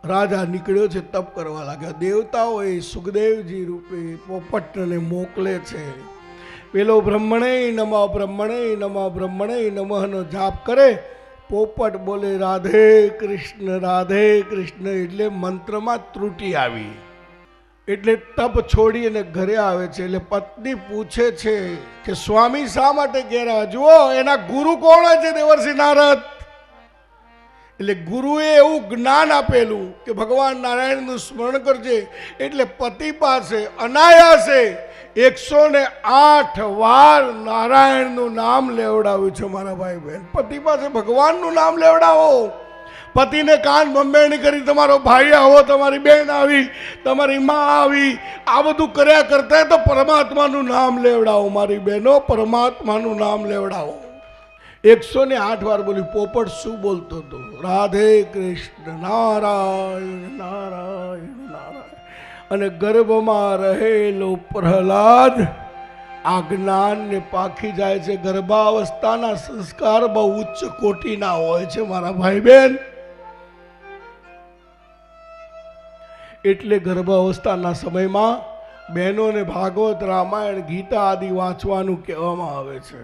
રાજા નીકળ્યો છે, તપ કરવા લાગ્યા. દેવતાઓ એ સુખદેવજી રૂપે પોપટને મોકલે છે. પેલો બ્રહ્મણે નમઃ બ્રહ્મણે નમઃ બ્રહ્મણે નમઃનો જાપ કરે. પોપટ બોલે રાધે કૃષ્ણ, એટલે મંત્રમાં ત્રુટિ આવી. એટલે તપ છોડી અને ઘરે આવે છે. એટલે પત્ની પૂછે છે કે સ્વામી શા માટે ઘેર? જુઓ એના ગુરુ કોણ છે? દેવર્ષિ નારદ. એટલે ગુરુએ એવું જ્ઞાન આપેલું કે ભગવાન નારાયણનું સ્મરણ કરજે. એટલે પતિ પાસે અનાયાસે 108 વાર નારાયણનું નામ લેવડાવ્યું છે. મારા ભાઈ બહેન, પતિ પાસે ભગવાનનું નામ લેવડાવો. પતિને કાન બંબેણી કરી, તમારો ભાઈ આવો, તમારી બહેન આવી, તમારી માં આવી, આ બધું કર્યા કરતા તો પરમાત્માનું નામ લેવડાવો. મારી બહેનો, પરમાત્માનું નામ લેવડાવો. 108 વાર બોલી. પોપટ શું બોલતો હતો? રાધે કૃષ્ણ, નારાયણ નારાયણ નારાયણ. અને ગર્ભમાં રહેલો પ્રહલાદ આ જ્ઞાનને પાકી જાય છે. ગર્ભાવસ્થાના સંસ્કાર બહુ ઉચ્ચ કોટીના હોય છે મારા ભાઈ બહેન. એટલે ગર્ભાવસ્થાના સમયમાં બહેનોને ભાગવત, રામાયણ, ગીતા આદિ વાંચવાનું કહેવામાં આવે છે.